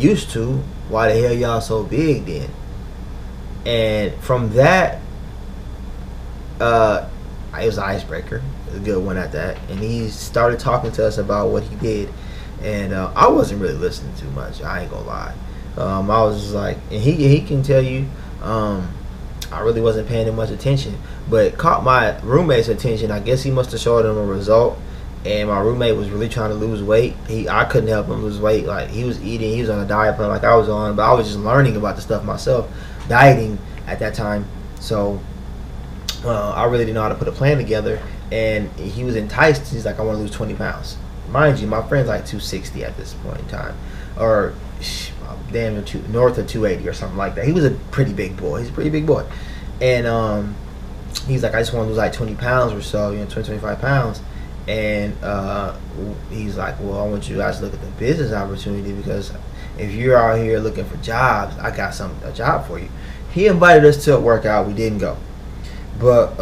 used to, why the hell y'all so big then? And from that, it was an icebreaker. It was a good one at that. And he started talking to us about what he did. And I wasn't really listening too much. I ain't gonna lie. I was just like, and he can tell you, I really wasn't paying him much attention. But it caught my roommate's attention. I guess he must have showed him a result. And my roommate was really trying to lose weight. I couldn't help him lose weight. Like, he was eating, he was on a diet plan like I was on, but I was just learning about the stuff myself, dieting at that time. So I really didn't know how to put a plan together. And he was enticed. He's like, I want to lose 20 pounds. Mind you, my friend's like 260 at this point in time, or damn, north of 280 or something like that. He was a pretty big boy. He's a pretty big boy, and he's like, I just want to lose like 20 pounds or so, 20, 25 pounds. And he's like, well, I want you guys to look at the business opportunity, because if you're out here looking for jobs, I got a job for you. He invited us to a workout. We didn't go, but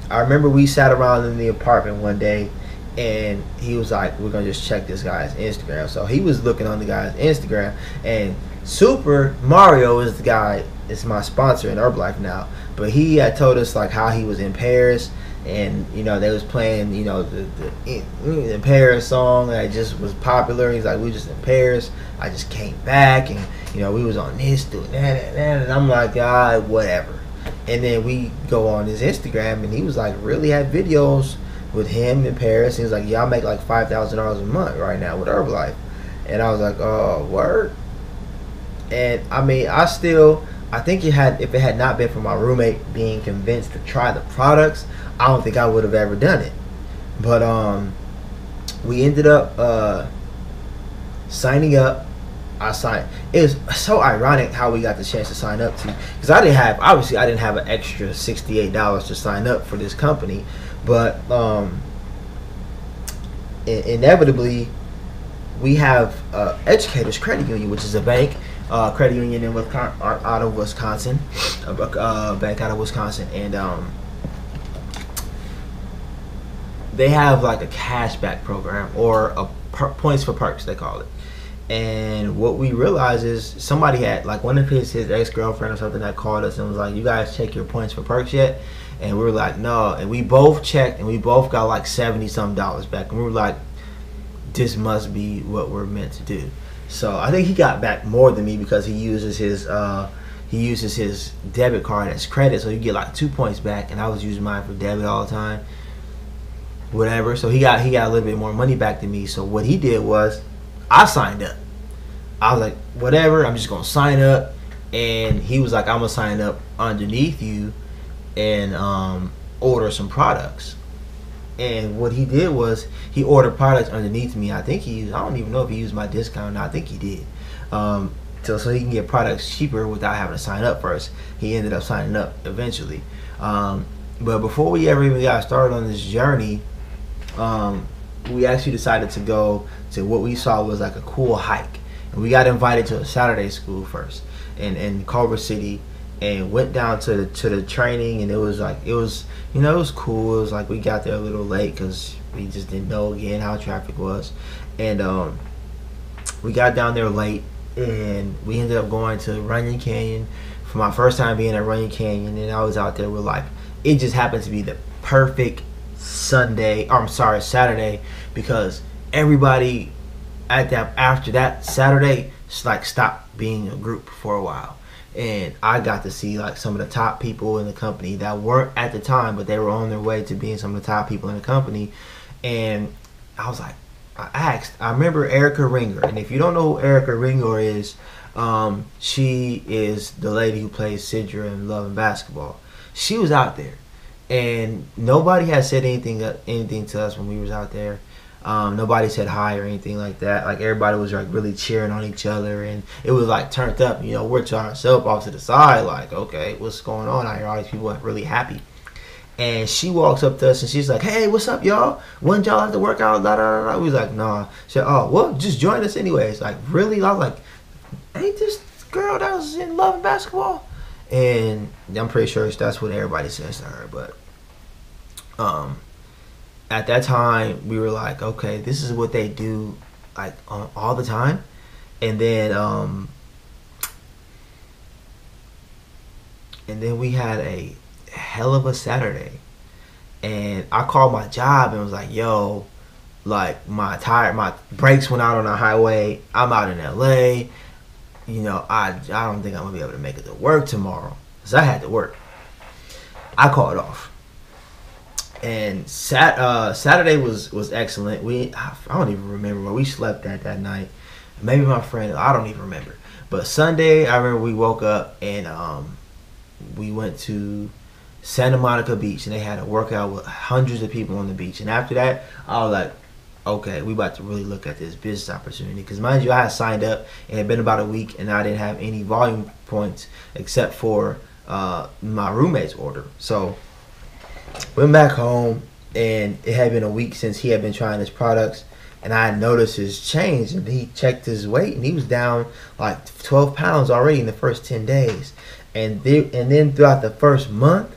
I remember we sat around in the apartment one day, and he was like, we're gonna just check this guy's Instagram. So he was looking on the guy's Instagram, and Super Mario is the guy, it's my sponsor in Herbalife now, but he had told us like how he was in Paris, and they was playing the Paris song that just was popular. He's like, we just in Paris, I just came back, and we was on this, doing that, and I'm like, God, whatever. And then we go on his Instagram, and he was like, really had videos with him in Paris. He was like, yeah, I make like $5,000 a month right now with Herbalife. And I was like, oh, word. And I mean, I think if it had not been for my roommate being convinced to try the products, I don't think I would have ever done it. But we ended up signing up. I signed. It was so ironic how we got the chance to sign up to, because I didn't have an extra $68 to sign up for this company, but inevitably we have Educators Credit Union, which is a bank, credit union out of Wisconsin, a bank out of Wisconsin, and they have like a cashback program, or a points for perks they call it. And what we realized is somebody had, like, one of his ex-girlfriend or something that called us and was like, you guys check your points for perks yet? And we were like, no. And we both checked, and we both got like $70-some back. And we were like, this must be what we're meant to do. So I think he got back more than me, because he uses his debit card as credit, so you get like 2 points back, and I was using mine for debit all the time. Whatever. So he got a little bit more money back than me. So what he did was, I signed up. I was like, whatever, I'm just gonna sign up. And he was like, I'm gonna sign up underneath you and order some products. And what he did was, he ordered products underneath me. I don't even know if he used my discount. I think he did. So he can get products cheaper without having to sign up first. He ended up signing up eventually. But before we ever even got started on this journey, we actually decided to go to what we saw was like a cool hike. And we got invited to a Saturday school first in Culver City, and went down to the training. And it was cool. It was like we got there a little late because we just didn't know again how traffic was. And we got down there late, and we ended up going to Runyon Canyon for my first time being at Runyon Canyon. And I was out there with, like, it just happened to be the perfect Saturday, because everybody after that Saturday like stopped being a group for a while, and I got to see like some of the top people in the company that weren't at the time, but they were on their way to being some of the top people in the company. And I was like, I remember Erica Ringer, and if you don't know who Erica Ringer is, she is the lady who plays Sidra in Love and Basketball. She was out there, and nobody had said anything to us when we was out there. Nobody said hi or anything like that. Like, everybody was like really cheering on each other, and it was like turned up. We're to ourselves off to the side, like, okay, what's going on out here? All these people are really happy. And she walks up to us, and she's like, hey, what's up, y'all? Wouldn't y'all have to work out? Da, da, da, da. We was like, nah. She said, oh, well, just join us anyways. Like, really? I was like, ain't this girl that was in Love and Basketball? And I'm pretty sure that's what everybody says to her. But at that time, we were like, okay, this is what they do, like, all the time. And then we had a hell of a Saturday. And I called my job and was like, yo, like my brakes went out on the highway. I'm out in LA. You know, I don't think I'm gonna be able to make it to work tomorrow, because I had to work. I called off. And Saturday was excellent. I don't even remember where we slept at that night. Maybe my friend, I don't even remember. But Sunday, I remember we woke up and we went to Santa Monica Beach, and they had a workout with hundreds of people on the beach. And after that, I was like, okay, we about to really look at this business opportunity. Because mind you, I had signed up, and it had been about a week, and I didn't have any volume points except for my roommate's order. So went back home, and it had been a week since he had been trying his products, and I had noticed his change, and he checked his weight, and he was down like 12 pounds already in the first 10 days. And then throughout the first month,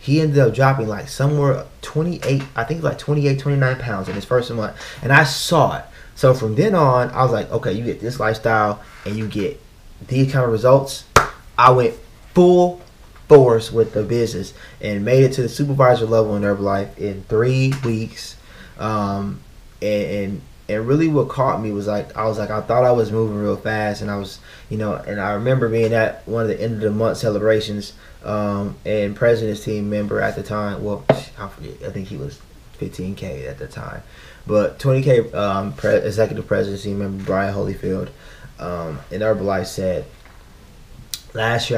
he ended up dropping like somewhere 28, I think like 28, 29 pounds in his first month. And I saw it. So from then on, I was like, okay, you get this lifestyle and you get these kind of results. I went full force with the business and made it to the supervisor level in Herbalife in 3 weeks. And really what caught me was I thought I was moving real fast, and I was, and I remember being at one of the end of the month celebrations, and president's team member at the time, well, I forget, I think he was 15K at the time, but 20K executive president's team member Brian Holyfield in Herbalife said, last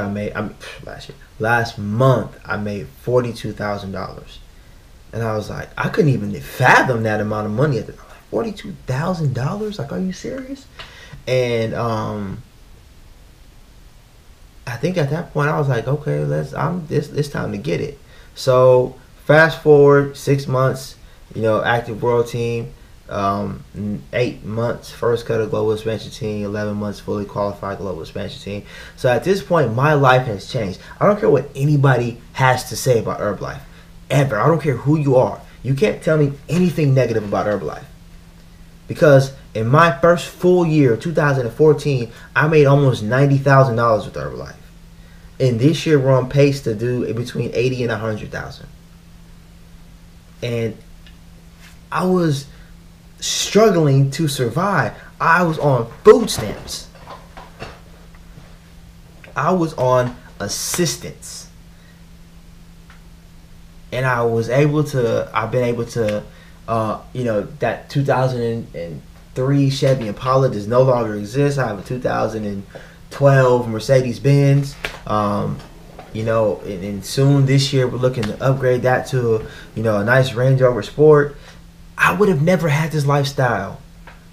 month I made $42,000. And I was like, I couldn't even fathom that amount of money at the time. $42,000? Like, are you serious? And I think at that point I was like, okay, it's time to get it. So fast forward 6 months, active world team, 8 months first cut of global expansion team, 11 months fully qualified global expansion team. So at this point, my life has changed. I don't care what anybody has to say about Herbalife, ever. I don't care who you are. You can't tell me anything negative about Herbalife. Because in my first full year, 2014, I made almost $90,000 with Herbalife. And this year we're on pace to do between 80 and 100,000. And I was struggling to survive. I was on food stamps. I was on assistance. And I've been able to, that 2003 Chevy Impala does no longer exist. I have a 2012 Mercedes-Benz, and soon this year we're looking to upgrade that to, a nice Range Rover Sport. I would have never had this lifestyle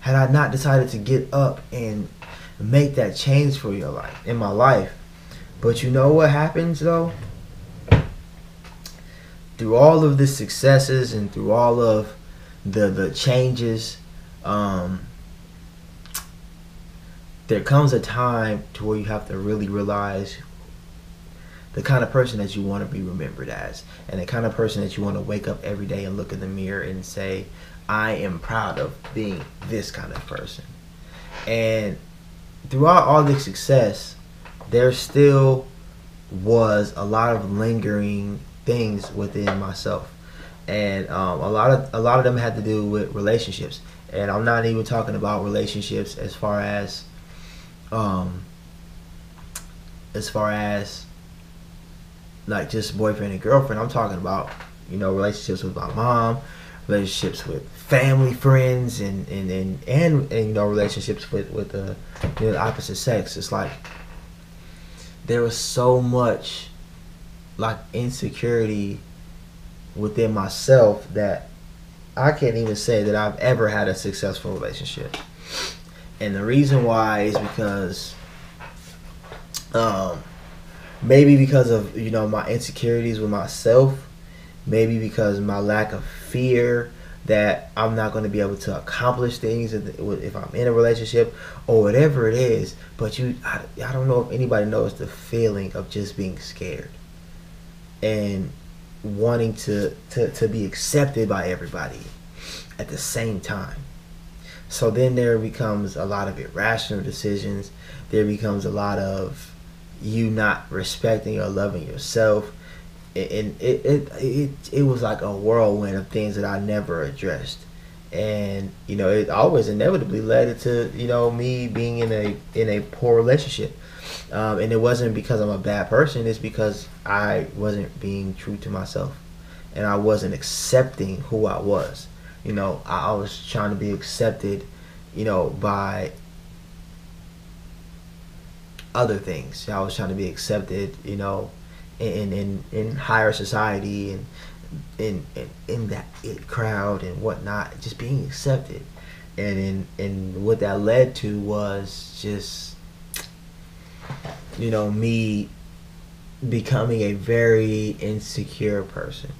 had I not decided to get up and make that change in my life. But you know what happens though? Through all of the successes and through all of the changes, there comes a time to where you have to really realize the kind of person that you want to be remembered as, and the kind of person that you want to wake up every day and look in the mirror and say, I am proud of being this kind of person. And throughout all the success, there still was a lot of lingering things within myself, and a lot of them had to do with relationships. And I'm not even talking about relationships as far as like just boyfriend and girlfriend. I'm talking about relationships with my mom, relationships with family, friends, and relationships with the opposite sex. It's like there was so much like insecurity within myself that I can't even say that I've ever had a successful relationship. And the reason why is because maybe because of my insecurities with myself, maybe because of my lack of fear that I'm not going to be able to accomplish things if I'm in a relationship or whatever it is. But I don't know if anybody knows the feeling of just being scared and wanting to be accepted by everybody at the same time. So then there becomes a lot of irrational decisions. There becomes a lot of you not respecting or loving yourself. And it was like a whirlwind of things that I never addressed. And it always inevitably led to me being in a poor relationship. And it wasn't because I'm a bad person. It's because I wasn't being true to myself, and I wasn't accepting who I was. I was trying to be accepted, by other things. I was trying to be accepted, in higher society, and in that it crowd and whatnot, just being accepted. And what that led to was just me becoming a very insecure person.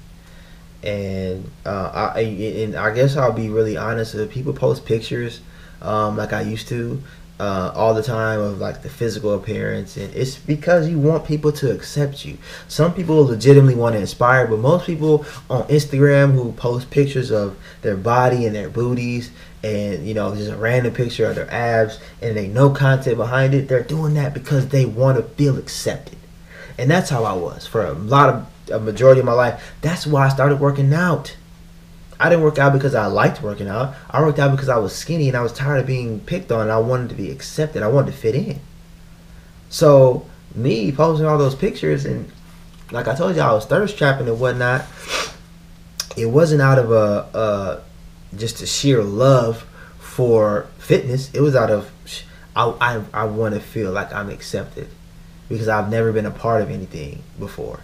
And I guess I'll be really honest. If people post pictures like I used to all the time of like the physical appearance, and it's because you want people to accept you. Some people legitimately want to inspire, but most people on Instagram who post pictures of their body and their booties, and just a random picture of their abs, and they no content behind it, they're doing that because they want to feel accepted. And that's how I was for a majority of my life. That's why I started working out. I didn't work out because I liked working out. I worked out because I was skinny and I was tired of being picked on, and I wanted to be accepted. I wanted to fit in. So me posting all those pictures, and like I told you, I was thirst trapping and whatnot. It wasn't out of just a sheer love for fitness. It was out of I want to feel like I'm accepted, because I've never been a part of anything before.